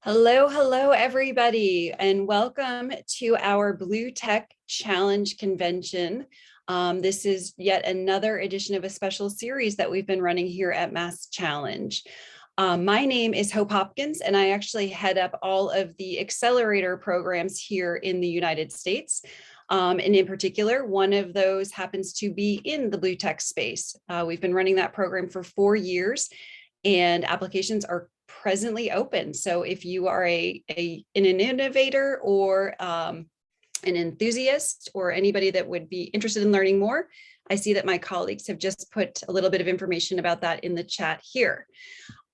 Hello, hello, everybody, and welcome to our Blue Tech Challenge convention. This is yet another edition of a special series that we've been running here at MassChallenge. My name is Hope Hopkins, and I actually head up all of the accelerator programs here in the United States. And in particular, one of those happens to be in the Blue Tech space. We've been running that program for 4 years, and applications are presently open. So if you are an innovator or an enthusiast or anybody that would be interested in learning more, I see that my colleagues have just put a little bit of information about that in the chat here.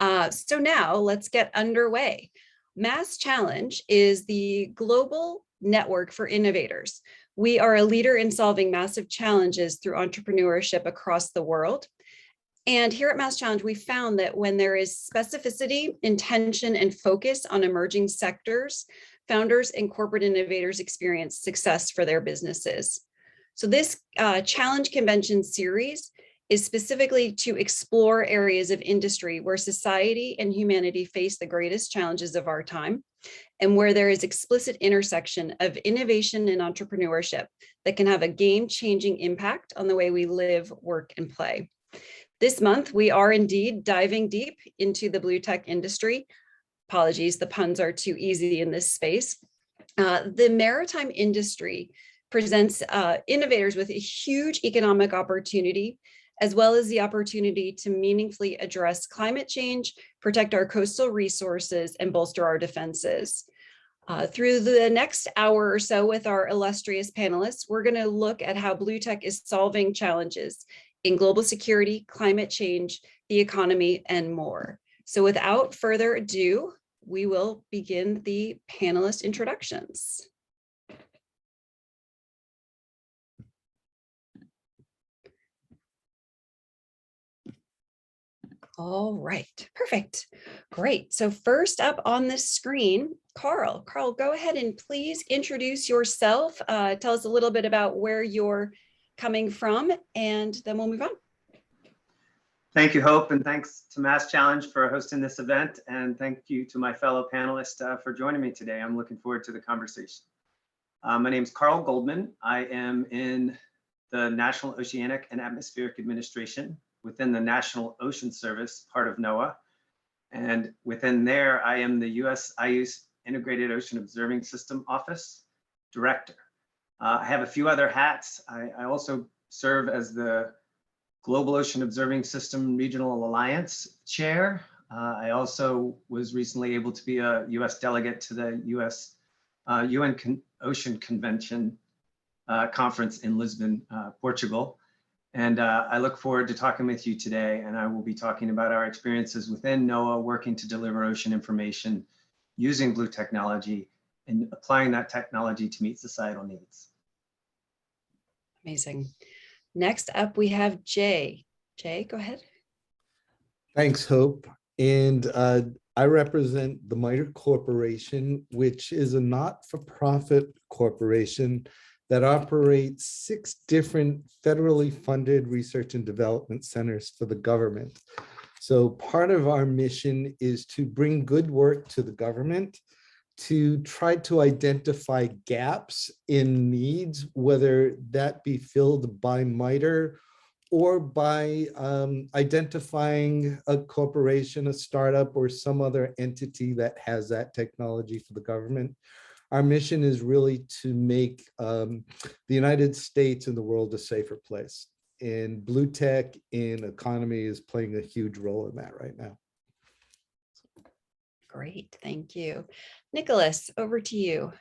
So now let's get underway. MassChallenge is the global network for innovators. We are a leader in solving massive challenges through entrepreneurship across the world. And here at MassChallenge, we found that when there is specificity, intention, and focus on emerging sectors, founders and corporate innovators experience success for their businesses. So this challenge convention series is specifically to explore areas of industry where society and humanity face the greatest challenges of our time, and where there is explicit intersection of innovation and entrepreneurship that can have a game-changing impact on the way we live, work, and play. This month, we are indeed diving deep into the blue tech industry. Apologies, the puns are too easy in this space. The maritime industry presents innovators with a huge economic opportunity, as well as the opportunity to meaningfully address climate change, protect our coastal resources, and bolster our defenses. Through the next hour or so with our illustrious panelists, we're going to look at how blue tech is solving challenges in global security, climate change, the economy, and more. So without further ado, we will begin the panelist introductions. All right, perfect, great. So first up on the screen, Carl. Carl, go ahead and please introduce yourself. Tell us a little bit about where you're coming from, and then we'll move on. Thank you, Hope, and thanks to MassChallenge for hosting this event, and thank you to my fellow panelists for joining me today. I'm looking forward to the conversation. My name is Carl Goldman. I am in the National Oceanic and Atmospheric Administration within the National Ocean Service, part of NOAA, and within there, I am the US IU's Integrated Ocean Observing System Office Director. I have a few other hats. I also serve as the Global Ocean Observing System Regional Alliance Chair. I also was recently able to be a US delegate to the US UN Ocean Convention conference in Lisbon, Portugal. And I look forward to talking with you today, and I will be talking about our experiences within NOAA working to deliver ocean information using blue technology and applying that technology to meet societal needs. Amazing. Next up, we have Jay. Jay, go ahead. Thanks, Hope. And I represent the MITRE Corporation, which is a not-for-profit corporation that operates 6 different federally funded research and development centers for the government. So part of our mission is to bring good work to the government, to try to identify gaps in needs, whether that be filled by MITRE or by identifying a corporation, a startup, or some other entity that has that technology for the government. Our mission is really to make the United States and the world a safer place. And blue tech in economy is playing a huge role in that right now. Great, thank you. Nicholas, over to you.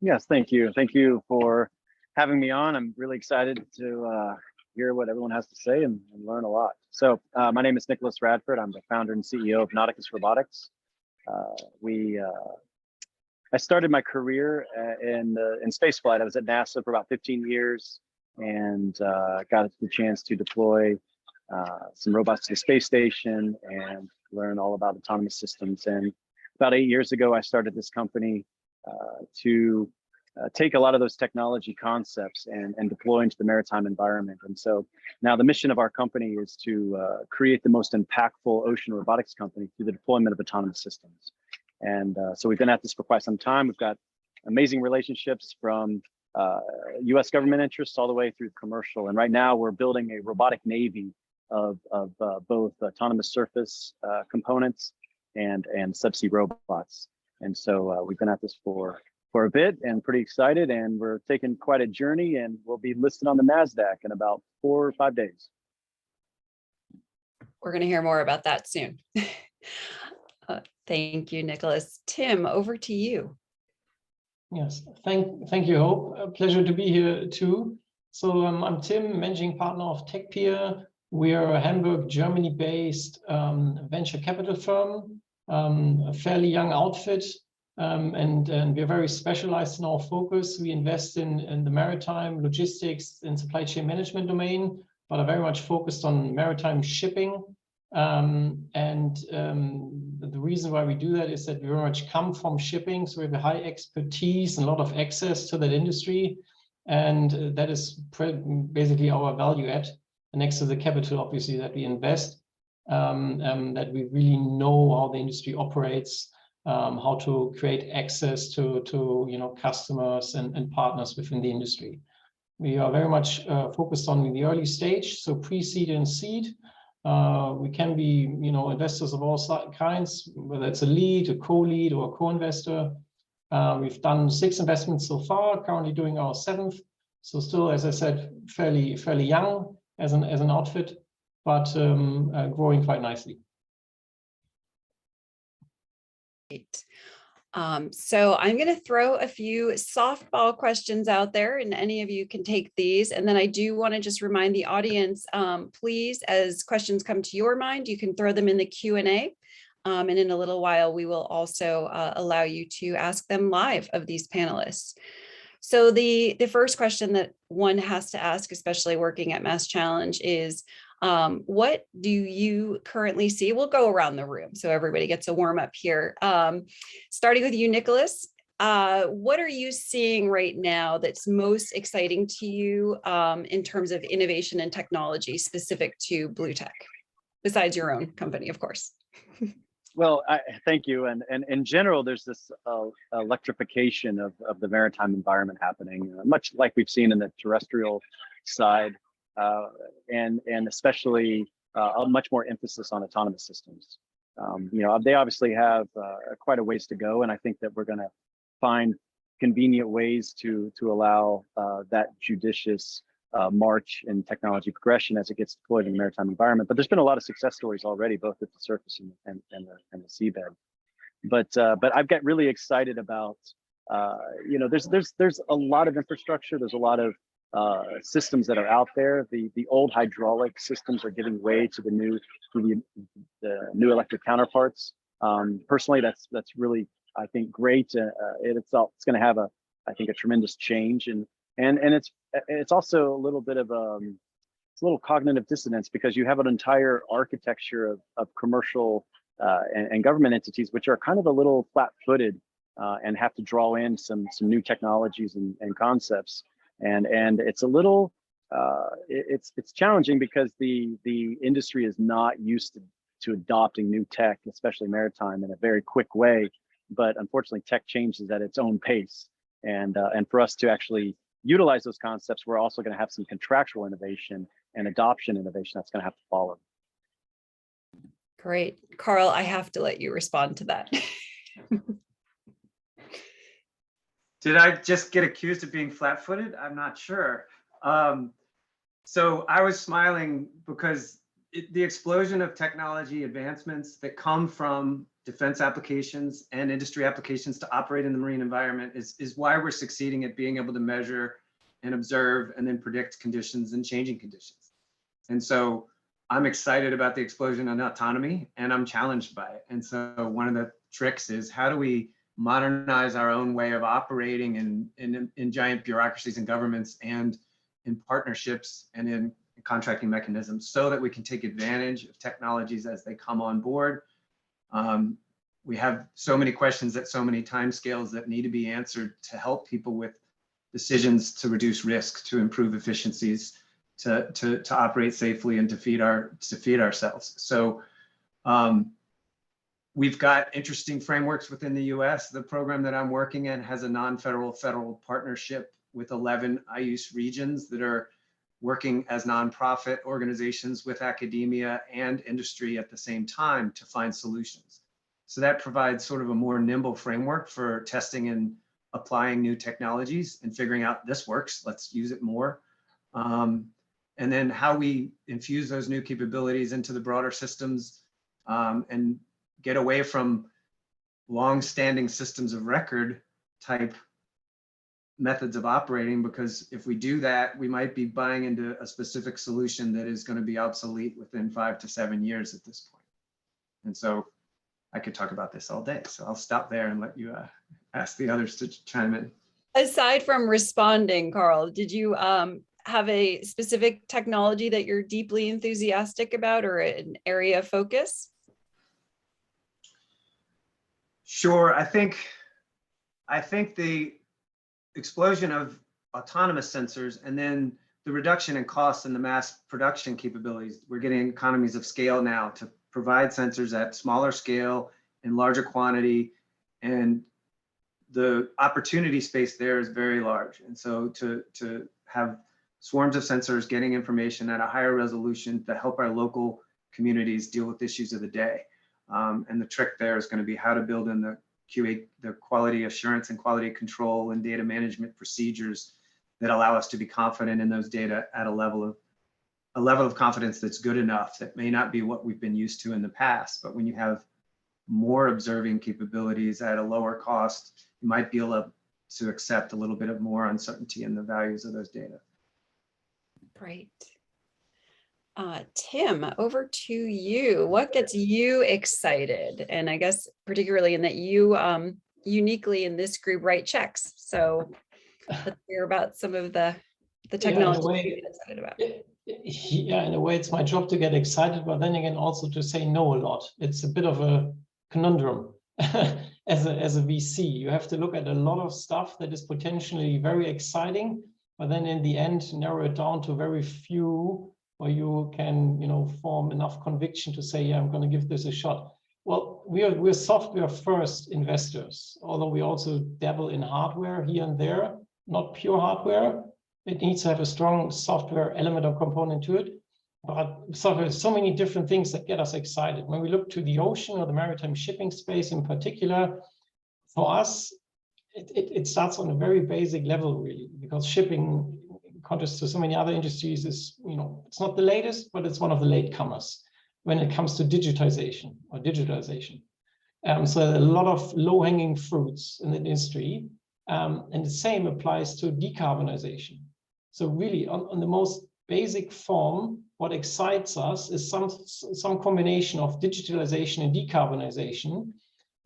Yes, thank you. Thank you for having me on. I'm really excited to hear what everyone has to say and learn a lot. So my name is Nicholas Radford. I'm the founder and CEO of Nauticus Robotics. I started my career in spaceflight. I was at NASA for about 15 years and got the chance to deploy some robots to the space station and learn all about autonomous systems. And about 8 years ago, I started this company to take a lot of those technology concepts and deploy into the maritime environment. And so now the mission of our company is to create the most impactful ocean robotics company through the deployment of autonomous systems. And so we've been at this for quite some time. We've got amazing relationships from US government interests all the way through commercial. And right now we're building a robotic navy of both autonomous surface components and subsea robots. And so we've been at this for a bit and pretty excited, and we're taking quite a journey, and we'll be listed on the NASDAQ in about 4 or 5 days. We're going to hear more about that soon. Thank you, Nicholas. Tim, over to you. Yes, thank you, Hope. A pleasure to be here too. So I'm Tim, managing partner of TechPeer. We are a Hamburg, Germany-based venture capital firm, a fairly young outfit, and we're very specialized in our focus. We invest in the maritime logistics and supply chain management domain, but are very much focused on maritime shipping. The reason why we do that is that we very much come from shipping, so we have a high expertise and a lot of access to that industry, and that is basically our value add, next to the capital, obviously, that we invest, that we really know how the industry operates, how to create access to customers and partners within the industry. We are very much focused on the early stage, so pre-seed and seed. We can be, investors of all kinds, whether it's a lead, a co-lead, or a co-investor. We've done 6 investments so far, currently doing our 7th. So still, as I said, fairly young as an outfit, but growing quite nicely. Great. So I'm going to throw a few softball questions out there, and any of you can take these. And then I do want to just remind the audience, please, as questions come to your mind, you can throw them in the Q&A. And in a little while, we will also allow you to ask them live of these panelists. So the first question that one has to ask, especially working at MassChallenge, is what do you currently see? We'll go around the room so everybody gets a warm up here. Starting with you, Nicholas, what are you seeing right now that's most exciting to you in terms of innovation and technology specific to Blue Tech, besides your own company, of course? Well, thank you. And in general, there's this electrification of the maritime environment happening, much like we've seen in the terrestrial side, and especially a much more emphasis on autonomous systems. They obviously have quite a ways to go, and I think that we're going to find convenient ways to allow that judicious march in technology progression as it gets deployed in the maritime environment. But there's been a lot of success stories already, both at the surface and the seabed. But I've got really excited about, there's a lot of infrastructure. There's a lot of systems that are out there. The old hydraulic systems are giving way to the new electric counterparts. Personally, that's really, I think, great. It's going to have a tremendous change, and it's also a little bit of it's a little cognitive dissonance, because you have an entire architecture of commercial and government entities which are kind of a little flat-footed and have to draw in some new technologies and concepts, and it's a little it's challenging because the industry is not used to adopting new tech, especially maritime, in a very quick way. But unfortunately, tech changes at its own pace, and for us to actually utilize those concepts, we're also going to have some contractual innovation and adoption innovation that's going to have to follow. Great. Carl, I have to let you respond to that. Did I just get accused of being flat-footed? I'm not sure. So I was smiling because the explosion of technology advancements that come from defense applications and industry applications to operate in the marine environment is why we're succeeding at being able to measure and observe and then predict conditions and changing conditions. And so I'm excited about the explosion in autonomy, and I'm challenged by it. And so one of the tricks is, how do we modernize our own way of operating in giant bureaucracies and governments, and in partnerships and in contracting mechanisms, so that we can take advantage of technologies as they come on board. We have so many questions at so many timescales that need to be answered to help people with decisions to reduce risk, to improve efficiencies, to operate safely, and to feed ourselves. So We've got interesting frameworks within the US. The program that I'm working in has a non-federal federal partnership with 11 IUCE regions that are working as nonprofit organizations with academia and industry at the same time to find solutions. So that provides sort of a more nimble framework for testing and applying new technologies and figuring out this works, let's use it more. And then how we infuse those new capabilities into the broader systems and get away from long-standing systems of record type methods of operating, because if we do that, we might be buying into a specific solution that is going to be obsolete within 5 to 7 years at this point. And so I could talk about this all day, so I'll stop there and let you ask the others to chime in. Aside from responding, Carl, did you have a specific technology that you're deeply enthusiastic about or an area of focus? Sure. I think the explosion of autonomous sensors and then the reduction in costs and the mass production capabilities, we're getting economies of scale now to provide sensors at smaller scale in larger quantity, and the opportunity space there is very large. And so to have swarms of sensors getting information at a higher resolution to help our local communities deal with issues of the day. And the trick there is going to be how to build in the QA, the quality assurance and quality control and data management procedures that allow us to be confident in those data at a level of confidence that's good enough. That may not be what we've been used to in the past, but when you have more observing capabilities at a lower cost, you might be able to accept a little bit of more uncertainty in the values of those data. Great. Tim, over to you. What gets you excited? And I guess particularly in that you uniquely in this group write checks. So let's hear about some of the technology you get excited about. Yeah, in a way, it's my job to get excited, but then again, also to say no a lot. It's a bit of a conundrum. As a VC, you have to look at a lot of stuff that is potentially very exciting, but then in the end, narrow it down to very few, or you can, form enough conviction to say, yeah, I'm going to give this a shot. Well, we're software first investors, although we also dabble in hardware here and there, not pure hardware. It needs to have a strong software element or component to it. But software has so many different things that get us excited. When we look to the ocean or the maritime shipping space in particular, for us, it starts on a very basic level, really, because shipping, in contrast to so many other industries, is, it's not the latest, but it's one of the latecomers when it comes to digitization. So there are a lot of low-hanging fruits in the industry, and the same applies to decarbonization. So really, on the most basic form, what excites us is some combination of digitalization and decarbonization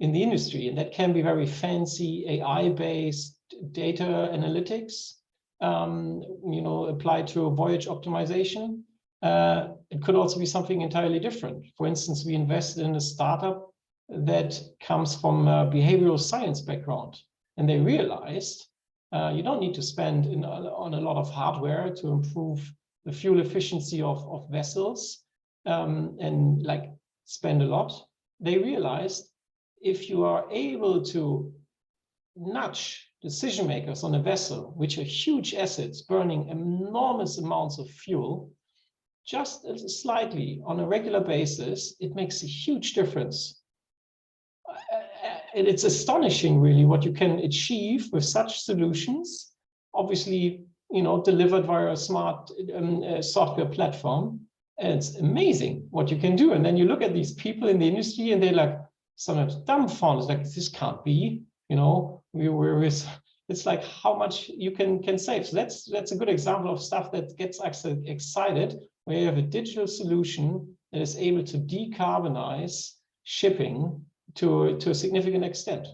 in the industry, and that can be very fancy AI-based data analytics, applied to voyage optimization. It could also be something entirely different. For instance, we invested in a startup that comes from a behavioral science background, and they realized you don't need to spend on a lot of hardware to improve the fuel efficiency of vessels and spend a lot. They realized if you are able to nudge decision makers on a vessel, which are huge assets burning enormous amounts of fuel, just slightly on a regular basis, it makes a huge difference. And it's astonishing, really, what you can achieve with such solutions, obviously, delivered via a smart software platform. And it's amazing what you can do. And then you look at these people in the industry and they're sometimes dumbfounded, this can't be, it's like how much you can save. So that's a good example of stuff that gets us excited, where you have a digital solution that is able to decarbonize shipping to a significant extent.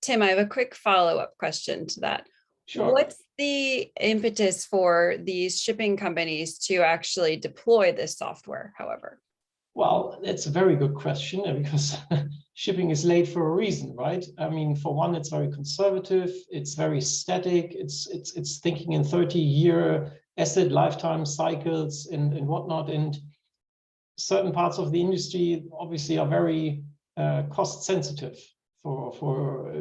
Tim, I have a quick follow-up question to that. Sure. What's the impetus for these shipping companies to actually deploy this software, however? Well, that's a very good question, because shipping is late for a reason, right? I mean, for one, it's very conservative, it's very static, it's thinking in 30-year asset lifetime cycles and whatnot. And certain parts of the industry obviously are very cost sensitive for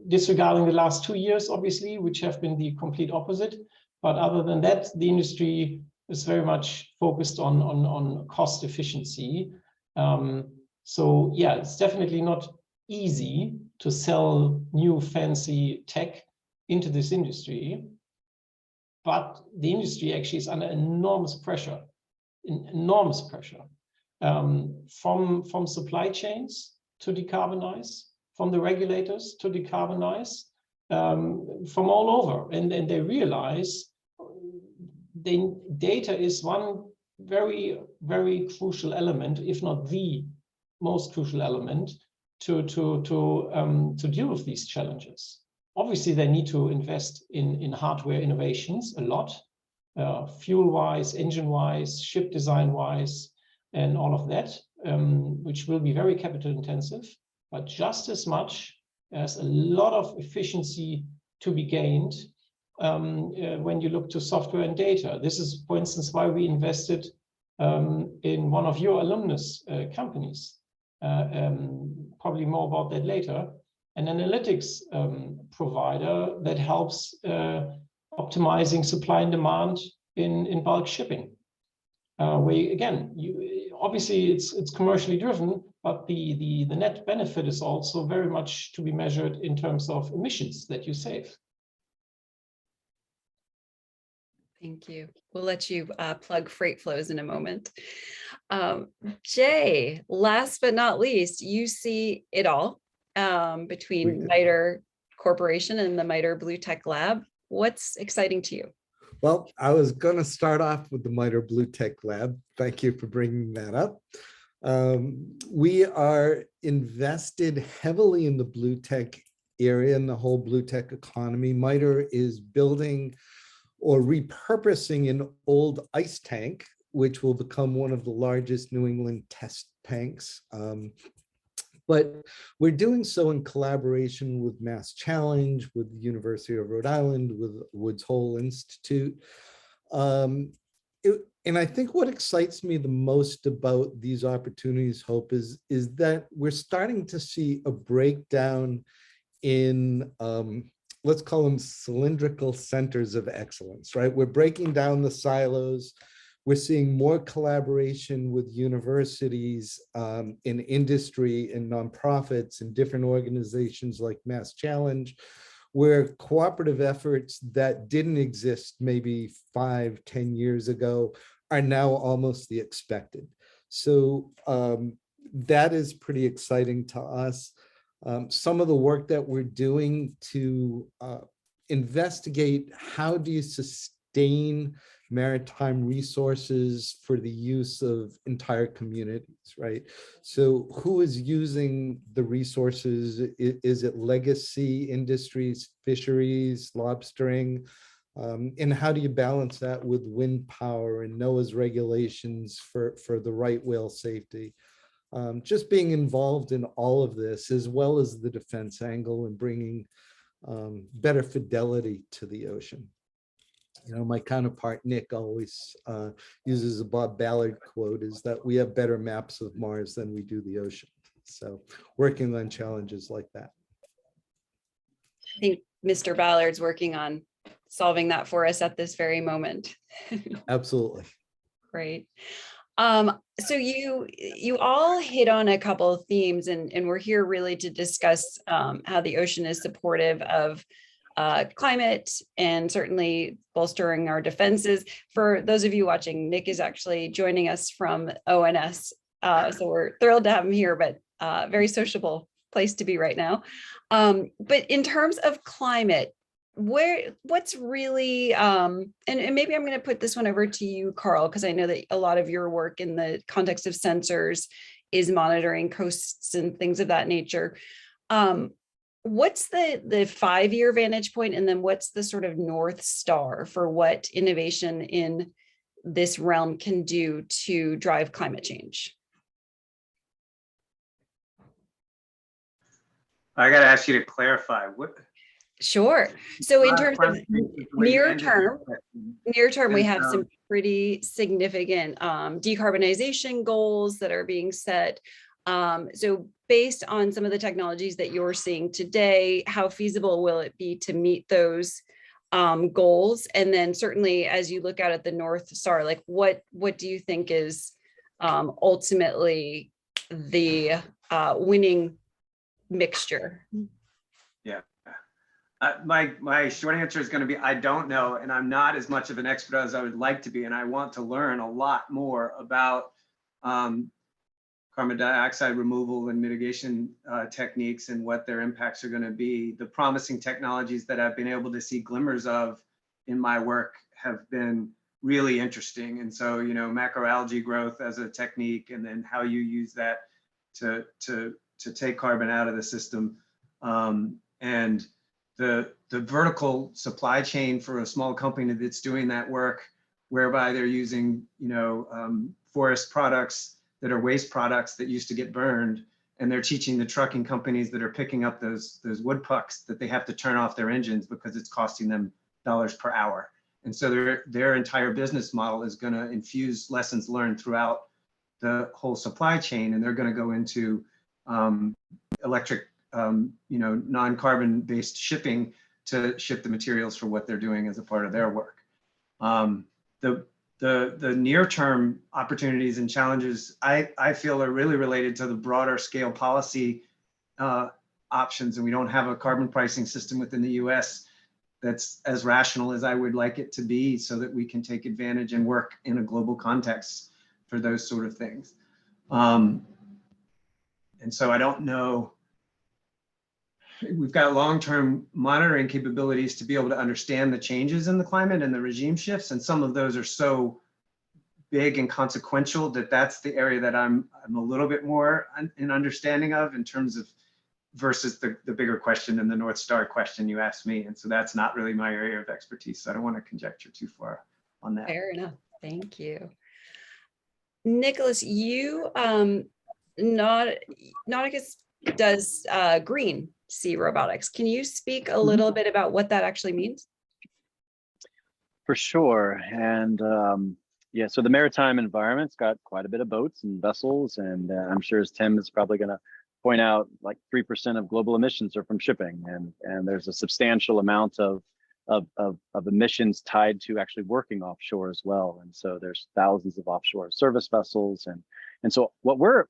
disregarding the last 2 years, obviously, which have been the complete opposite. But other than that, the industry is very much focused on cost efficiency. So yeah, it's definitely not easy to sell new fancy tech into this industry. But the industry actually is under enormous pressure, from supply chains to decarbonize, from the regulators to decarbonize, from all over. And they realize data is one very, very crucial element, if not the most crucial element, to deal with these challenges. Obviously, they need to invest in hardware innovations a lot, fuel-wise, engine-wise, ship design-wise, and all of that, which will be very capital intensive, but just as much as a lot of efficiency to be gained when you look to software and data. This is, for instance, why we invested in one of your alumnus companies. Probably more about that later. An analytics provider that helps optimizing supply and demand in bulk shipping. Where again, obviously it's commercially driven, but the net benefit is also very much to be measured in terms of emissions that you save. Thank you. We'll let you plug freight flows in a moment. Jay, last but not least, you see it all between MITRE Corporation and the MITRE Blue Tech Lab. What's exciting to you? Well, I was going to start off with the MITRE Blue Tech Lab. Thank you for bringing that up. We are invested heavily in the blue tech area and the whole blue tech economy. MITRE is building or repurposing an old ice tank, which will become one of the largest New England test tanks. But we're doing so in collaboration with MassChallenge, with the University of Rhode Island, with Woods Hole Institute. And I think what excites me the most about these opportunities, Hope, is that we're starting to see a breakdown in, let's call them cylindrical centers of excellence, right? We're breaking down the silos. We're seeing more collaboration with universities, in industry and nonprofits and different organizations like MassChallenge, where cooperative efforts that didn't exist maybe 5-10 years ago are now almost the expected. So that is pretty exciting to us. Some of the work that we're doing to investigate how do you sustain maritime resources for the use of entire communities, right? So who is using the resources? Is it legacy industries, fisheries, lobstering? And how do you balance that with wind power and NOAA's regulations for the right whale safety? Just being involved in all of this, as well as the defense angle and bringing better fidelity to the ocean. You know, my counterpart, Nick, always uses a Bob Ballard quote, is that we have better maps of Mars than we do the ocean. So working on challenges like that. I think Mr. Ballard's working on solving that for us at this very moment. Absolutely. Great. So you all hit on a couple of themes, and we're here really to discuss how the ocean is supportive of climate and certainly bolstering our defenses. For those of you watching, Nick is actually joining us from ONS. So we're thrilled to have him here, but very sociable place to be right now. But in terms of climate, what's really, and maybe I'm going to put this one over to you, Carl, because I know that a lot of your work in the context of sensors is monitoring coasts and things of that nature. What's the 5-year vantage point, and then what's the sort of North Star for what innovation in this realm can do to drive climate change? I got to ask you to clarify. Sure. So in lot terms fun of things with the way you near ended term, that question. near term, we And, have some pretty significant decarbonization goals that are being set. So based on some of the technologies that you're seeing today, how feasible will it be to meet those goals? And then certainly as you look out at the North Star, like what do you think is ultimately the winning mixture? Yeah. My short answer is going to be, I don't know. And I'm not as much of an expert as I would like to be. And I want to learn a lot more about carbon dioxide removal and mitigation techniques and what their impacts are going to be. The promising technologies that I've been able to see glimmers of in my work have been really interesting. And so, you know, macroalgae growth as a technique, and then how you use that to take carbon out of the system. And the vertical supply chain for a small company that's doing that work, whereby they're using, you know, forest products that are waste products that used to get burned, and they're teaching the trucking companies that are picking up those wood pucks that they have to turn off their engines because it's costing them dollars per hour. And so their entire business model is going to infuse lessons learned throughout the whole supply chain, and they're going to go into electric, you know, non-carbon based shipping to ship the materials for what they're doing as a part of their work. The near-term opportunities and challenges I feel are really related to the broader scale policy options, and we don't have a carbon pricing system within the U.S. that's as rational as I would like it to be, so that we can take advantage and work in a global context for those sort of things. And so I don't know. We've got long-term monitoring capabilities to be able to understand the changes in the climate and the regime shifts, and some of those are so big and consequential that that's the area that I'm a little bit more in understanding of, in terms of versus the bigger question and the North Star question you asked me. And so that's not really my area of expertise. So I don't want to conjecture too far on that. Fair enough. Thank you. Nicholas, you Nauticus does green sea robotics. Can you speak a little bit about what that actually means? For sure. And yeah, so the maritime environment's got quite a bit of boats and vessels, and I'm sure, as Tim is probably going to point out, like 3% of global emissions are from shipping, and there's a substantial amount of emissions tied to actually working offshore as well. And so there's thousands of offshore service vessels, and so what we're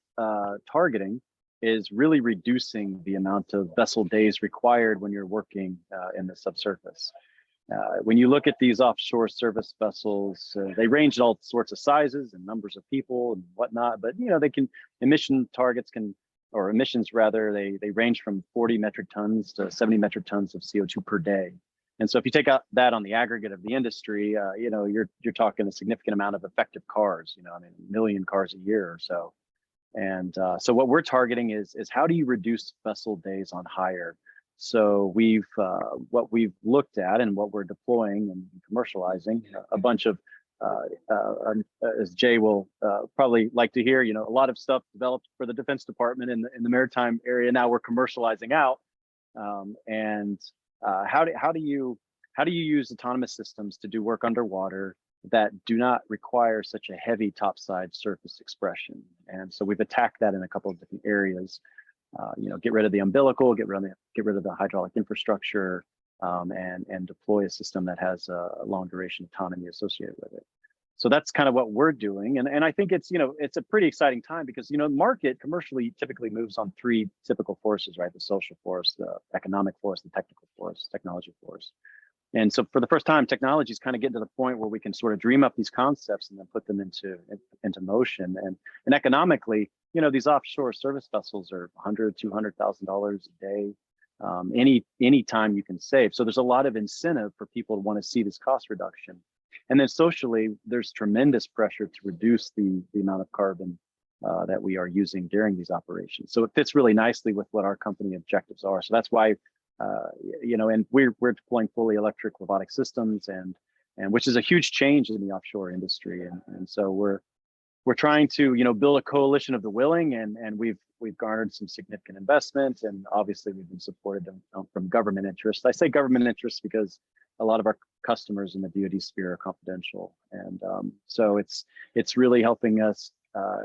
targeting is really reducing the amount of vessel days required when you're working in the subsurface. When you look at these offshore service vessels, they range in all sorts of sizes and numbers of people and whatnot, but you know, emissions rather, they range from 40 metric tons to 70 metric tons of CO2 per day. And so if you take out that on the aggregate of the industry, you know, you're talking a significant amount of effective cars, you know, I mean, 1 million cars a year or so. And so what we're targeting is how do you reduce vessel days on hire? So what we've looked at and what we're deploying and commercializing a bunch of, as Jay will probably like to hear, you know, a lot of stuff developed for the Defense Department in the maritime area. Now we're commercializing out, how do you use autonomous systems to do work underwater that do not require such a heavy topside surface expression? And so we've attacked that in a couple of different areas. You know, get rid of the umbilical, get rid of the hydraulic infrastructure, and deploy a system that has a long duration autonomy associated with it. So that's kind of what we're doing, and I think it's, you know, it's a pretty exciting time because, you know, the market commercially typically moves on 3 typical forces, right? The social force, the economic force, the technical force, technology force. And so for the first time, technology is kind of getting to the point where we can sort of dream up these concepts and then put them into motion. And economically, you know, these offshore service vessels are $100,000, $200,000 a day. Any time you can save. So there's a lot of incentive for people to want to see this cost reduction. And then socially, there's tremendous pressure to reduce the amount of carbon that we are using during these operations. So it fits really nicely with what our company objectives are. So that's why, you know, and we're deploying fully electric robotic systems, and which is a huge change in the offshore industry. And so we're we're trying to, build a coalition of the willing, and we've garnered some significant investment, and obviously we've been supported from government interests. I say government interests because a lot of our customers in the DoD sphere are confidential, and so it's really helping us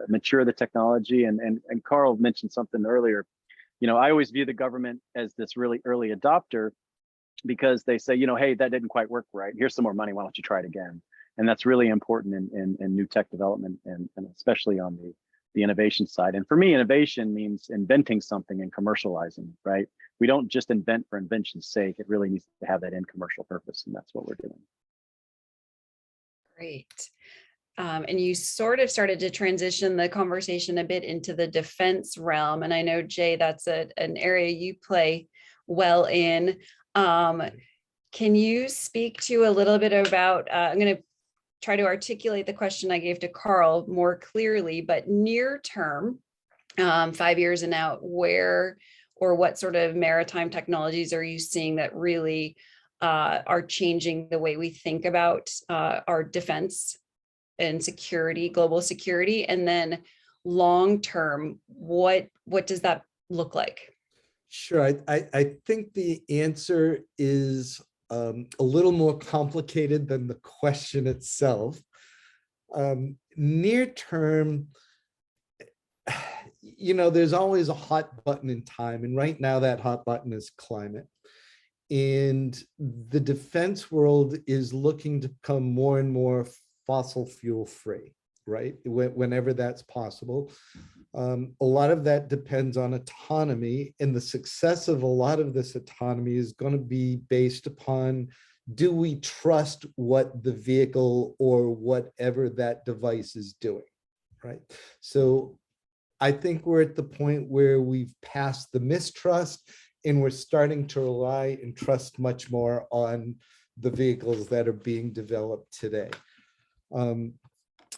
mature the technology. And Carl mentioned something earlier. I always view the government as this really early adopter, because they say, hey, that didn't quite work right. Here's some more money. Why don't you try it again? And that's really important in new tech development, and especially on the innovation side. And for me, innovation means inventing something and commercializing, right? We don't just invent for invention's sake. It really needs to have that end commercial purpose, and that's what we're doing. Great. And you sort of started to transition the conversation a bit into the defense realm. And I know, Jay, that's an area you play well in. Can you speak to a little bit about, I'm going to try to articulate the question I gave to Carl more clearly, but near term, 5 years and out, where or what sort of maritime technologies are you seeing that really are changing the way we think about our defense and security, global security? And then long term, what does that look like? Sure. I think the answer is a little more complicated than the question itself. Near term, there's always a hot button in time. And right now that hot button is climate. And the defense world is looking to become more and more fossil fuel free, right? Whenever that's possible. A lot of that depends on autonomy, and the success of a lot of this autonomy is going to be based upon, do we trust what the vehicle or whatever that device is doing, right? So I think we're at the point where we've passed the mistrust, and we're starting to rely and trust much more on the vehicles that are being developed today.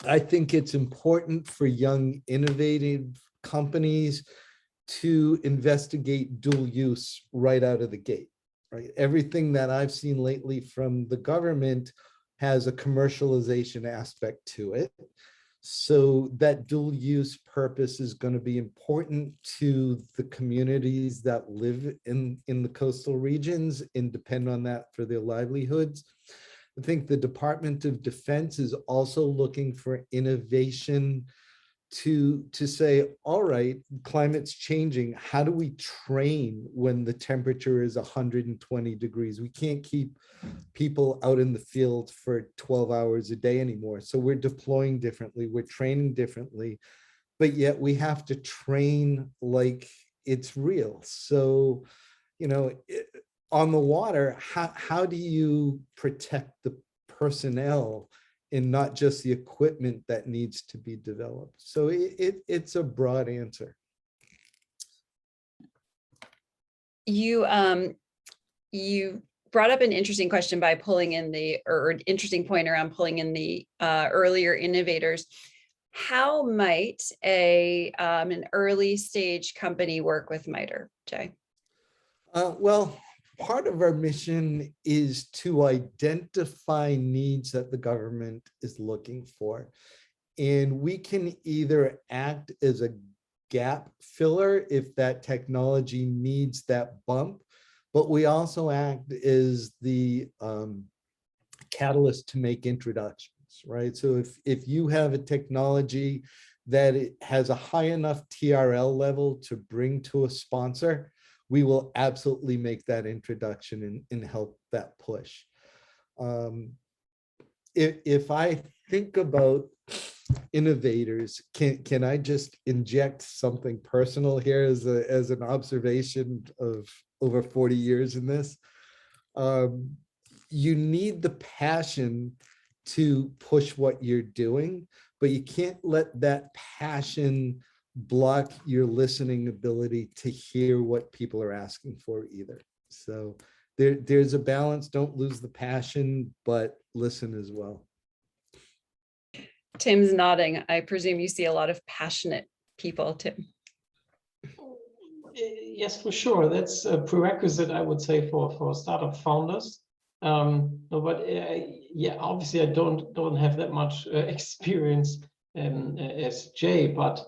I think it's important for young, innovative companies to investigate dual use right out of the gate, right? Everything that I've seen lately from the government has a commercialization aspect to it. So that dual use purpose is going to be important to the communities that live in the coastal regions and depend on that for their livelihoods. I think the Department of Defense is also looking for innovation to say, all right, climate's changing. How do we train when the temperature is 120 degrees? We can't keep people out in the field for 12 hours a day anymore. So we're deploying differently, we're training differently, but yet we have to train like it's real. So, on the water, how do you protect the personnel and not just the equipment that needs to be developed? So it's a broad answer. You brought up an interesting question by pulling in an interesting point around pulling in the earlier innovators. How might an early stage company work with MITRE, Jay? Well, part of our mission is to identify needs that the government is looking for. And we can either act as a gap filler if that technology needs that bump, but we also act as the catalyst to make introductions, right? So if you have a technology that it has a high enough TRL level to bring to a sponsor, we will absolutely make that introduction and help that push. If I think about innovators, can I just inject something personal here as an observation of over 40 years in this? You need the passion to push what you're doing, but you can't let that passion block your listening ability to hear what people are asking for either. So there's a balance. Don't lose the passion, but listen as well. Tim's nodding. I presume you see a lot of passionate people, Tim. Yes, for sure. That's a prerequisite, I would say, for startup founders. Yeah, obviously I don't have that much experience as Jay, but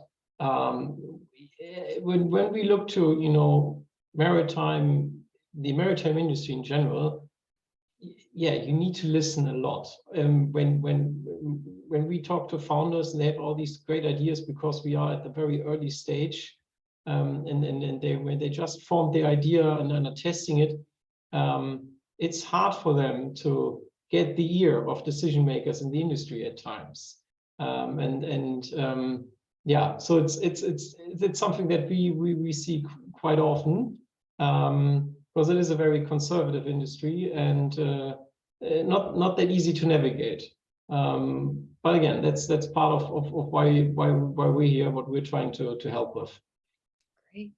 when we look to, you know, the maritime industry in general, yeah, you need to listen a lot. When we talk to founders and they have all these great ideas, because we are at the very early stage, and when they just formed the idea and are testing it, it's hard for them to get the ear of decision makers in the industry at times. Yeah, so it's something that we see quite often, because it is a very conservative industry and not that easy to navigate. But again, that's part of why we're here, what we're trying to help with. Great.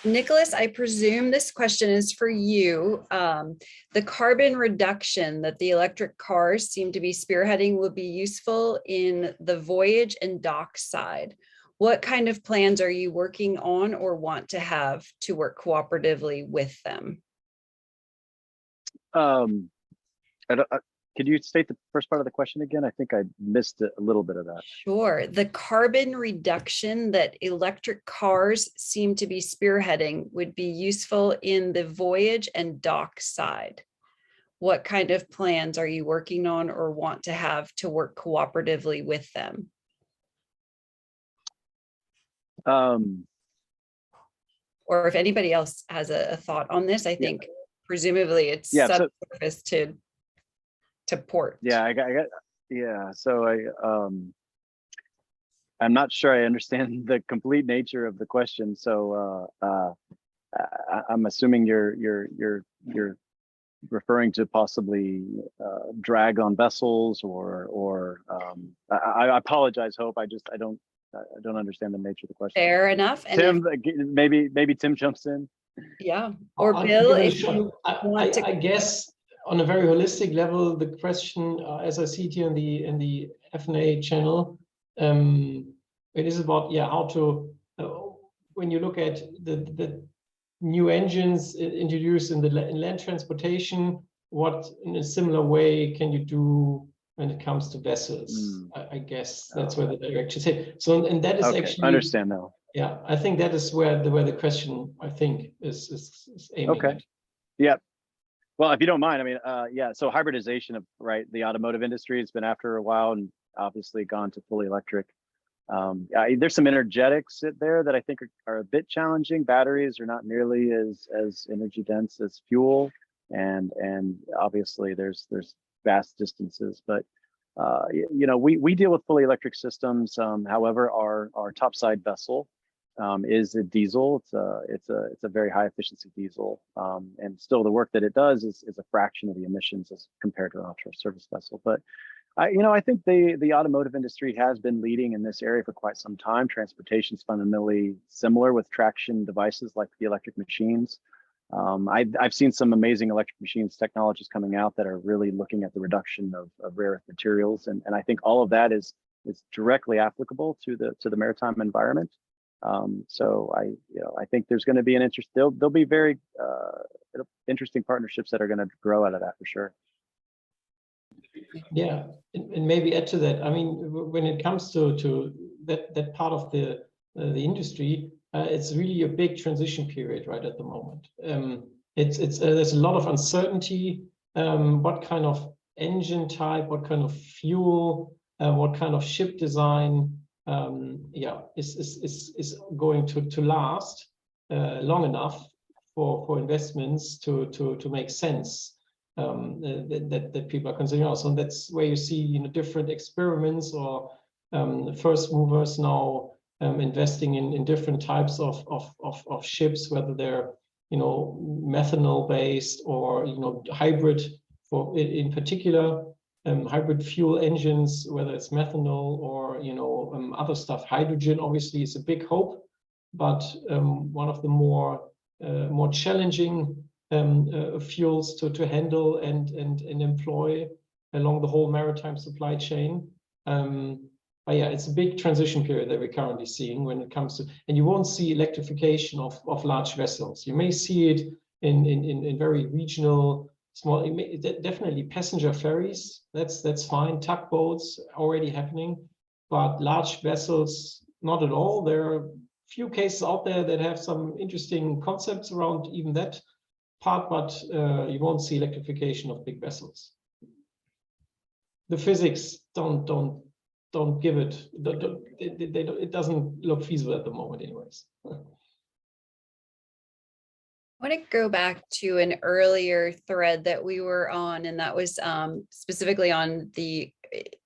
Nicholas, I presume this question is for you. The carbon reduction that the electric cars seem to be spearheading will be useful in the voyage and dock side. What kind of plans are you working on or want to have to work cooperatively with them? Could you state the first part of the question again? I think I missed a little bit of that. Sure. The carbon reduction that electric cars seem to be spearheading would be useful in the voyage and dock side. What kind of plans are you working on or want to have to work cooperatively with them? Or if anybody else has a thought on this, I think presumably it's subsurface to port. Yeah, I got yeah. So I'm not sure I understand the complete nature of the question. So I'm assuming you're referring to possibly drag on vessels or I apologize, Hope. I don't understand the nature of the question. Fair enough. And Tim, maybe Tim jumps in. Yeah, or Bill, if you want to. I guess on a very holistic level, the question, as I see it here in the F&A channel, it is about how to when you look at the new engines introduced in land transportation, what in a similar way can you do when it comes to vessels? I guess that's where the direction is. So, and that is actually. I understand now. Yeah, I think that is where the question, I think, is aiming at. Yeah. Well, if you don't mind, I mean, so hybridization of the automotive industry has been after a while and obviously gone to fully electric. There's some energetics there that I think are a bit challenging. Batteries are not nearly as energy dense as fuel, and obviously there's vast distances. But we deal with fully electric systems. However, our topside vessel is a diesel. It's a very high efficiency diesel, and still the work that it does is a fraction of the emissions as compared to an offshore service vessel. But I think the automotive industry has been leading in this area for quite some time. Transportation is fundamentally similar with traction devices like the electric machines. I've seen some amazing electric machines technologies coming out that are really looking at the reduction of rare earth materials, and I think all of that is directly applicable to the maritime environment. So I think there's going to be an interest. There'll be very interesting partnerships that are going to grow out of that for sure. Yeah, and maybe add to that. I mean, when it comes to that part of the industry, it's really a big transition period right at the moment. There's a lot of uncertainty. What kind of engine type, what kind of fuel, what kind of ship design, is going to last long enough for investments to make sense. That people are considering also, and that's where you see different experiments or first movers now investing in different types of ships, whether they're methanol based or hybrid, for in particular hybrid fuel engines, whether it's methanol or other stuff. Hydrogen obviously is a big hope, but one of the more challenging fuels to handle and employ along the whole maritime supply chain. But yeah, it's a big transition period that we're currently seeing when it comes to, and you won't see electrification of large vessels. You may see it in very regional small, definitely passenger ferries. That's fine. Tugboats already happening, but large vessels, not at all. There are few cases out there that have some interesting concepts around even that part, but you won't see electrification of big vessels. The physics don't give it. It doesn't look feasible at the moment, anyways. I want to go back to an earlier thread that we were on, and that was specifically on the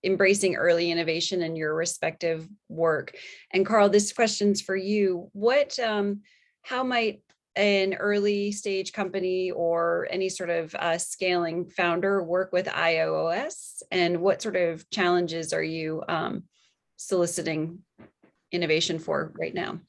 embracing early innovation in your respective work. And Carl, this question's for you. How might an early stage company or any sort of scaling founder work with iOS? And what sort of challenges are you soliciting innovation for right now?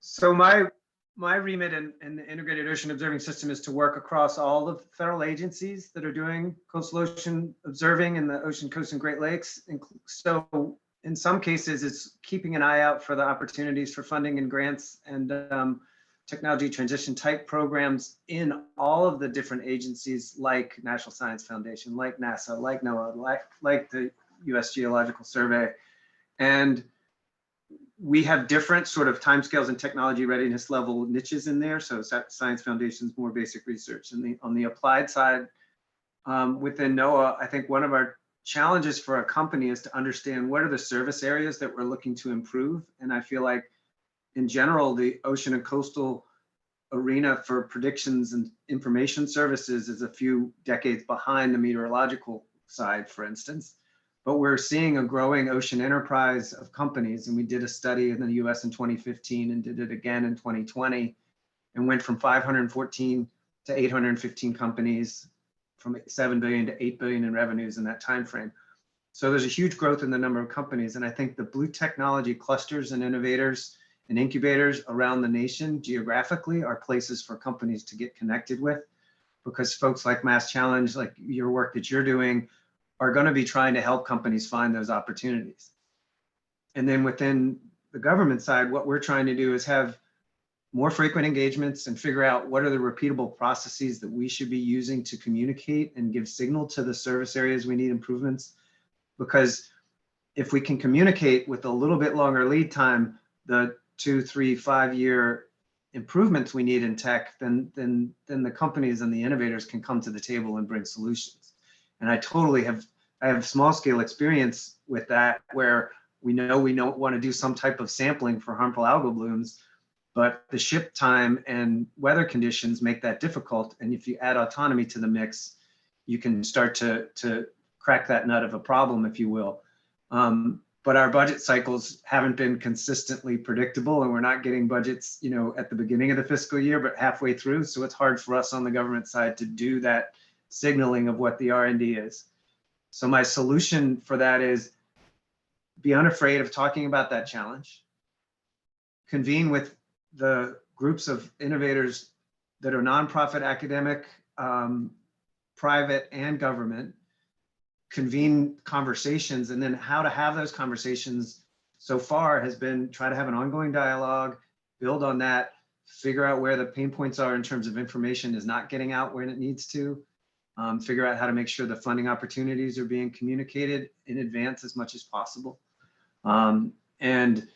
So my remit in the Integrated Ocean Observing System is to work across all the federal agencies that are doing coastal ocean observing in the ocean, coast, and Great Lakes. So in some cases, it's keeping an eye out for the opportunities for funding and grants and technology transition type programs in all of the different agencies, like National Science Foundation, like NASA, like NOAA, like the US Geological Survey. And we have different sort of timescales and technology readiness level niches in there. So Science Foundation's more basic research. And on the applied side, within NOAA, I think one of our challenges for a company is to understand what are the service areas that we're looking to improve. And I feel like in general, the ocean and coastal arena for predictions and information services is a few decades behind the meteorological side, for instance. But we're seeing a growing ocean enterprise of companies. And we did a study in the US in 2015 and did it again in 2020 and went from 514 to 815 companies, from 7 billion to 8 billion in revenues in that time frame. So there's a huge growth in the number of companies. And I think the blue technology clusters and innovators and incubators around the nation geographically are places for companies to get connected with, because folks like MassChallenge, like your work that you're doing, are going to be trying to help companies find those opportunities. And then within the government side, what we're trying to do is have more frequent engagements and figure out what are the repeatable processes that we should be using to communicate and give signal to the service areas we need improvements. Because if we can communicate with a little bit longer lead time, the 2, 3, 5 year improvements we need in tech, then the companies and the innovators can come to the table and bring solutions. And I have small scale experience with that, where we don't want to do some type of sampling for harmful algal blooms, but the ship time and weather conditions make that difficult. And if you add autonomy to the mix, you can start to crack that nut of a problem, if you will. But our budget cycles haven't been consistently predictable, and we're not getting budgets, at the beginning of the fiscal year, but halfway through. So it's hard for us on the government side to do that signaling of what the R&D is. So my solution for that is be unafraid of talking about that challenge, convene with the groups of innovators that are nonprofit, academic, private, and government, convene conversations, and then how to have those conversations so far has been try to have an ongoing dialogue, build on that, figure out where the pain points are in terms of information is not getting out when it needs to, figure out how to make sure the funding opportunities are being communicated in advance as much as possible. And,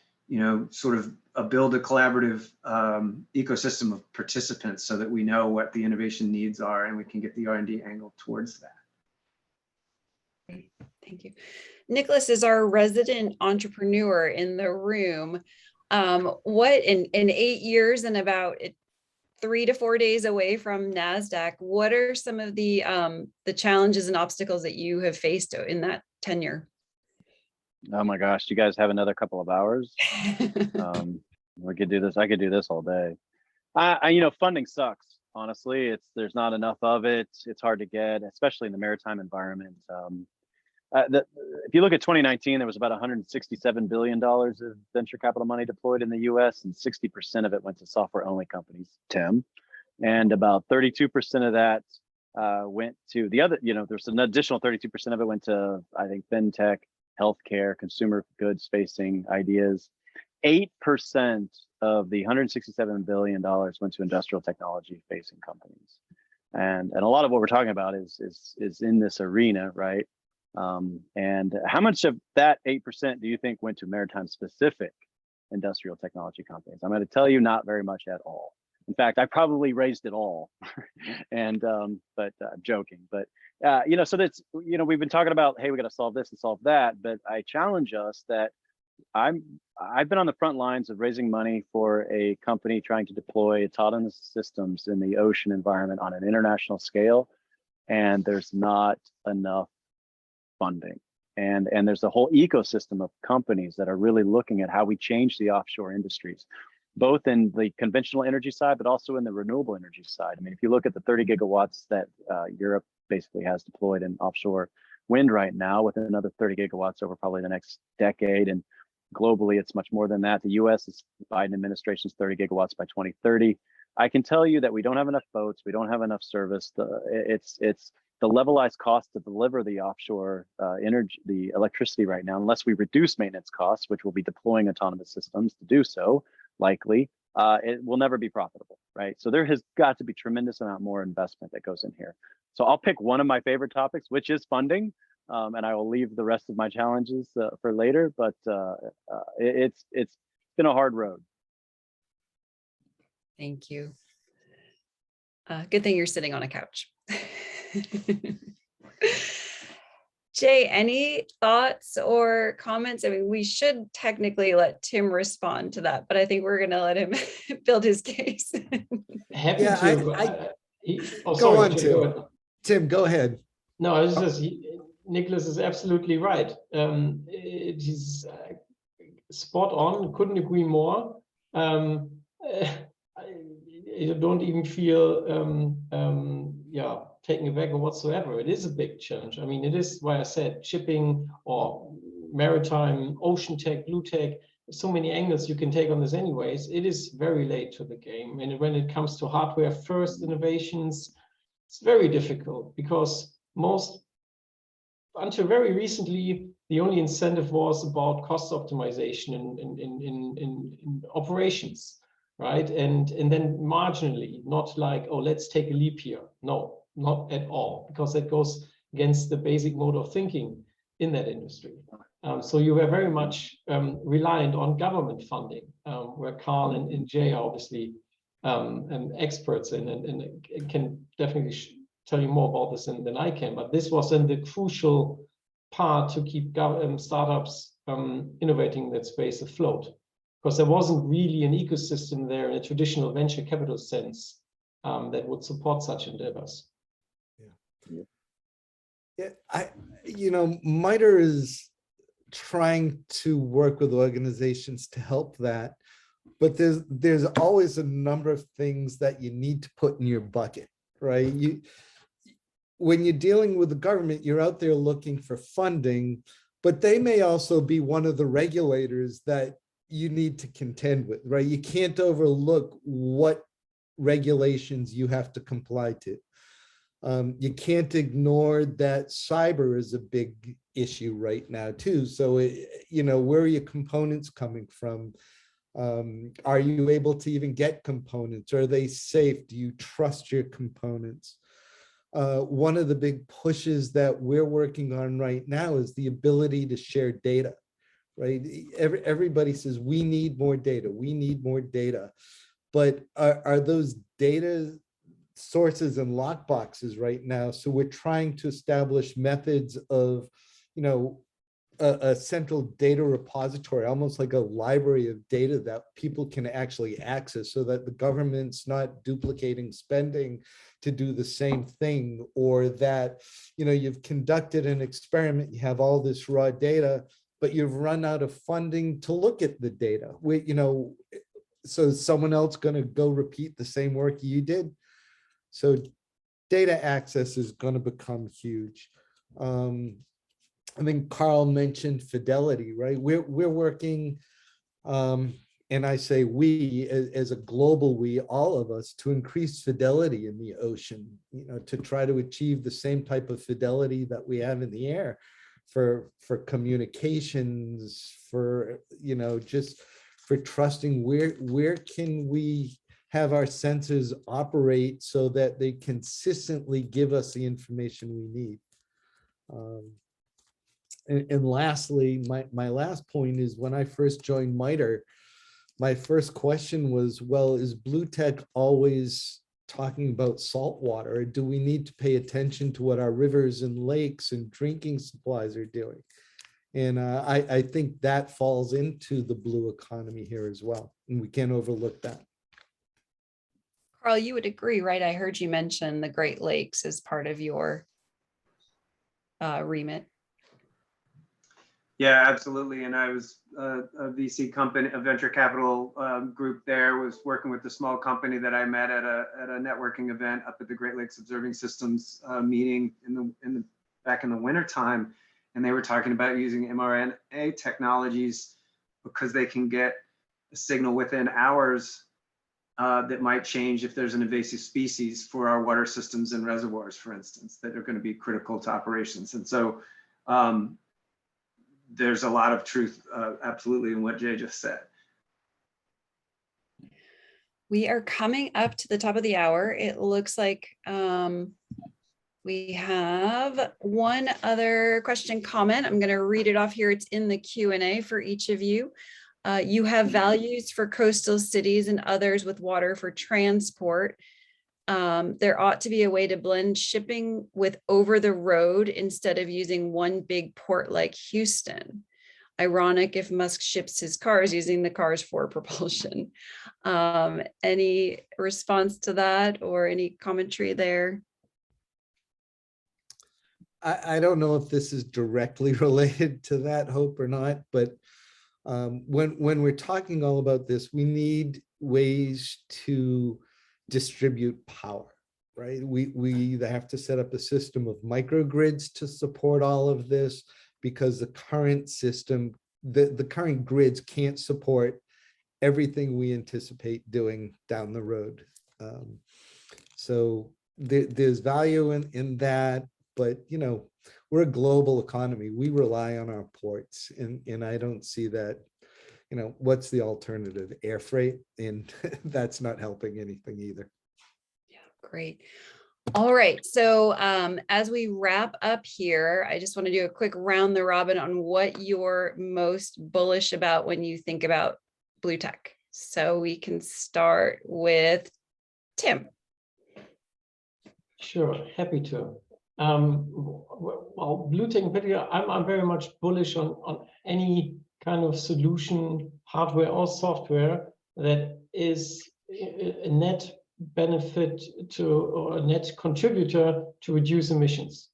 sort of build a collaborative ecosystem of participants so that we know what the innovation needs are and we can get the R&D angle towards that. Great. Thank you. Nicholas is our resident entrepreneur in the room. What in 8 years and about 3 to 4 days away from NASDAQ, what are some of the challenges and obstacles that you have faced in that tenure? Oh my gosh, do you guys have another couple of hours? We could do this. I could do this all day. Funding sucks. Honestly, there's not enough of it. It's hard to get, especially in the maritime environment. If you look at 2019, there was about $167 billion of venture capital money deployed in the US, and 60% of it went to software-only companies, Tim. And about 32% of that went to the other, there's an additional 32% of it went to, I think, fintech, healthcare, consumer goods facing ideas. 8% of the $167 billion went to industrial technology facing companies. And a lot of what we're talking about is in this arena, right? And how much of that 8% do you think went to maritime specific industrial technology companies? I'm going to tell you, not very much at all. In fact, I probably raised it all. And but I'm joking. But so that's, we've been talking about, hey, we got to solve this and solve that. But I challenge us that I've been on the front lines of raising money for a company trying to deploy autonomous systems in the ocean environment on an international scale, and there's not enough funding. And there's a whole ecosystem of companies that are really looking at how we change the offshore industries, both in the conventional energy side, but also in the renewable energy side. I mean, if you look at the 30 gigawatts that Europe basically has deployed in offshore wind right now, with another 30 gigawatts over probably the next decade, and globally it's much more than that. The US is, Biden administration's 30 gigawatts by 2030. I can tell you that we don't have enough boats, we don't have enough service. It's the levelized cost to deliver the offshore energy, the electricity right now, unless we reduce maintenance costs, which we'll be deploying autonomous systems to do so, likely, it will never be profitable, right? So there has got to be tremendous amount more investment that goes in here. So I'll pick one of my favorite topics, which is funding, and I will leave the rest of my challenges for later, but it's been a hard road. Thank you. Good thing you're sitting on a couch. Jay, any thoughts or comments? I mean, we should technically let Tim respond to that, but I think we're going to let him build his case. Happy Yeah, to. Go Sorry, on, Jay, Tim. go ahead. Tim, go ahead. No, I was just, Nicholas is absolutely right. It is spot on. Couldn't agree more. I don't even feel taken aback or whatsoever. It is a big challenge. I mean, it is why I said shipping or maritime, ocean tech, blue tech, so many angles you can take on this anyways. It is very late to the game. And when it comes to hardware first innovations, it's very difficult because until very recently, the only incentive was about cost optimization in operations, right? And then marginally, not like, oh, let's take a leap here. No, not at all, because that goes against the basic mode of thinking in that industry. So you were very much reliant on government funding, where Carl and Jay are obviously experts and can definitely tell you more about this than I can. But this was then the crucial part to keep startups innovating in that space afloat, because there wasn't really an ecosystem there in a traditional venture capital sense that would support such endeavors. Yeah, MITRE is trying to work with organizations to help that, but there's always a number of things that you need to put in your bucket, right? When you're dealing with the government, you're out there looking for funding, but they may also be one of the regulators that you need to contend with, right? You can't overlook what regulations you have to comply to. You can't ignore that cyber is a big issue right now too. So, where are your components coming from? Are you able to even get components? Are they safe? Do you trust your components? One of the big pushes that we're working on right now is the ability to share data, right? Everybody says we need more data, we need more data, but are those data sources and lockboxes right now? So we're trying to establish methods of, a central data repository, almost like a library of data that people can actually access, so that the government's not duplicating spending to do the same thing, or that, you've conducted an experiment, you have all this raw data, but you've run out of funding to look at the data. So is someone else going to go repeat the same work you did? So data access is going to become huge. I think Carl mentioned fidelity, right? We're working, and I say we as a global we, all of us, to increase fidelity in the ocean, to try to achieve the same type of fidelity that we have in the air for communications, for, just for trusting. Where can we have our sensors operate so that they consistently give us the information we need. And lastly, my last point is when I first joined MITRE, my first question was, well, is Blue Tech always talking about salt water? Or do we need to pay attention to what our rivers and lakes and drinking supplies are doing? And I think that falls into the blue economy here as well. And we can't overlook that. Carl, you would agree, right? I heard you mention the Great Lakes as part of your remit. Yeah, absolutely. And I was a VC company, a venture capital group there, was working with a small company that I met at a networking event up at the Great Lakes Observing Systems meeting back in the winter time. And they were talking about using mRNA technologies because they can get a signal within hours that might change if there's an invasive species for our water systems and reservoirs, for instance, that are going to be critical to operations. And so there's a lot of truth, absolutely, in what Jay just said. We are coming up to the top of the hour. It looks like we have one other question comment. I'm going to read it off here. It's in the Q&A for each of you. You have values for coastal cities and others with water for transport. There ought to be a way to blend shipping with over the road instead of using one big port like Houston. Ironic if Musk ships his cars using the cars for propulsion. Any response to that or any commentary there? I don't know if this is directly related to that, Hope, or not, but when we're talking all about this, we need ways to distribute power, right? We either have to set up a system of microgrids to support all of this, because the current system, the current grids can't support everything we anticipate doing down the road. So there's value in that, but you know, we're a global economy. We rely on our ports, and I don't see that. You know, what's the alternative? Air freight, and that's not helping anything either. Yeah, great. All right, so as we wrap up here, I just want to do a quick round the robin on what you're most bullish about when you think about blue tech. So we can start with Tim. Sure, happy to. Well, blue tech in particular, I'm very much bullish on any kind of solution, hardware or software, that is a net benefit to, or a net contributor to reduce emissions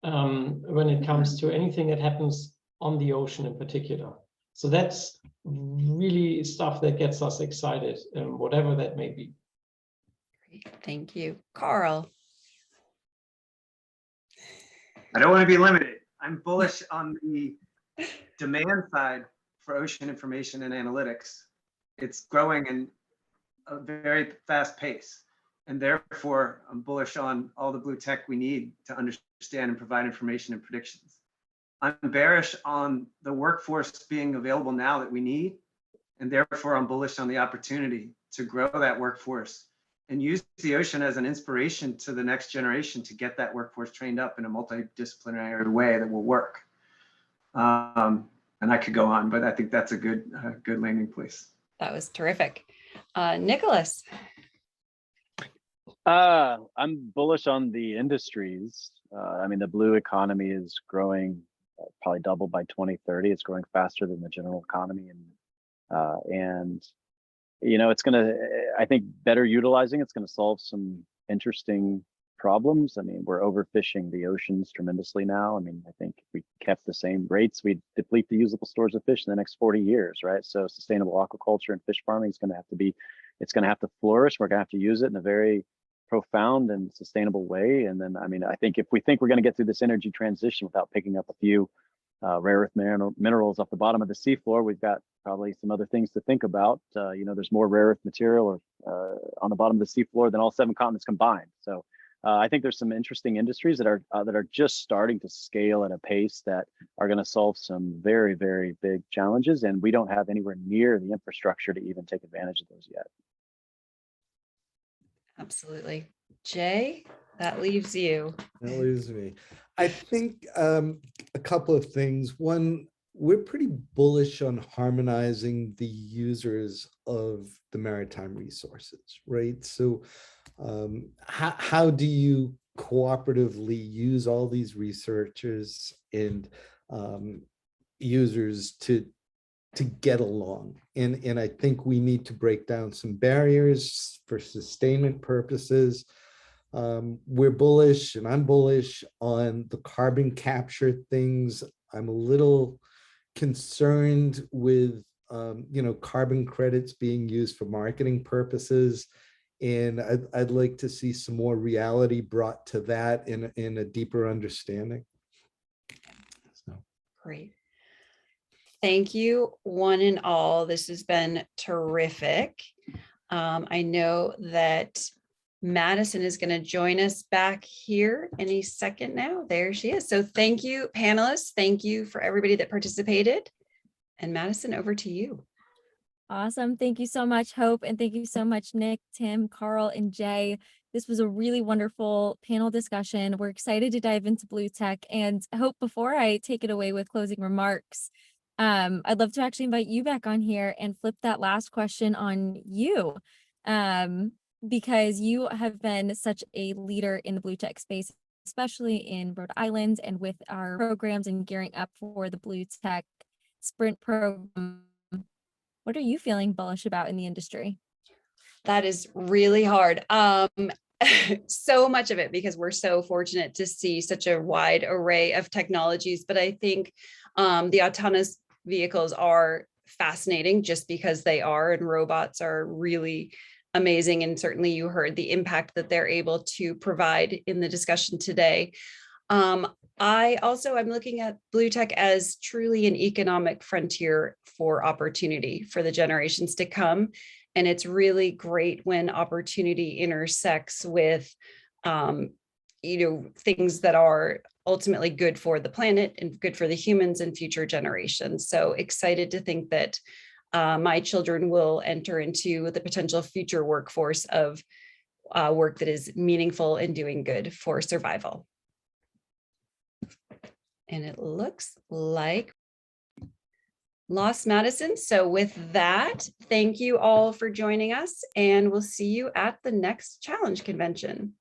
when it comes to anything that happens on the ocean in particular. So that's really stuff that gets us excited, whatever that may be. Great, thank you. Carl. I don't want to be limited. I'm bullish on the demand side for ocean information and analytics. It's growing in a very fast pace. And therefore, I'm bullish on all the blue tech we need to understand and provide information and predictions. I'm bearish on the workforce being available now that we need. And therefore, I'm bullish on the opportunity to grow that workforce and use the ocean as an inspiration to the next generation to get that workforce trained up in a multidisciplinary way that will work. And I could go on, but I think that's a good landing place. That was terrific. Nicholas. I'm bullish on the industries. I mean, the blue economy is growing probably double by 2030. It's growing faster than the general economy, and you know, it's gonna, I think, better utilizing it's going to solve some interesting problems. I mean, we're overfishing the oceans tremendously now. I mean, I think if we kept the same rates, we'd deplete the usable stores of fish in the next 40 years, right? So sustainable aquaculture and fish farming is going to have to be, it's going to have to flourish. We're going to have to use it in a very profound and sustainable way. And then, I mean, I think if we think we're going to get through this energy transition without picking up a few rare earth minerals off the bottom of the seafloor, we've got probably some other things to think about. You know, there's more rare earth material on the bottom of the seafloor than all 7 continents combined. So I think there's some interesting industries that are just starting to scale at a pace that are going to solve some very, very big challenges, and we don't have anywhere near the infrastructure to even take advantage of those yet. Absolutely. Jay, that leaves you. That leaves me. I think a couple of things. One, we're pretty bullish on harmonizing the users of the maritime resources, right? So how do you cooperatively use all these researchers and users to get along? And I think we need to break down some barriers for sustainment purposes. We're bullish, and I'm bullish on the carbon capture things. I'm a little concerned with carbon credits being used for marketing purposes, and I'd like to see some more reality brought to that in a deeper understanding. So. Great. Thank you, one and all. This has been terrific. I know that Madison is going to join us back here any second now. There she is. So thank you, panelists. Thank you for everybody that participated. And Madison, over to you. Awesome. Thank you so much, Hope. And thank you so much, Nick, Tim, Carl, and Jay. This was a really wonderful panel discussion. We're excited to dive into Blue Tech. And Hope, before I take it away with closing remarks, I'd love to actually invite you back on here and flip that last question on you. Because you have been such a leader in the Blue Tech space, especially in Rhode Island and with our programs and gearing up for the Blue Tech Sprint program. What are you feeling bullish about in the industry? That is really hard. So much of it, because we're so fortunate to see such a wide array of technologies. But I think the autonomous vehicles are fascinating just because they are, and robots are really amazing. And certainly you heard the impact that they're able to provide in the discussion today. I'm looking at Blue Tech as truly an economic frontier for opportunity for the generations to come. And it's really great when opportunity intersects with, things that are ultimately good for the planet and good for the humans and future generations. So excited to think that my children will enter into the potential future workforce of work that is meaningful and doing good for survival. And it looks like lost Madison. So with that, thank you all for joining us, and we'll see you at the next challenge convention.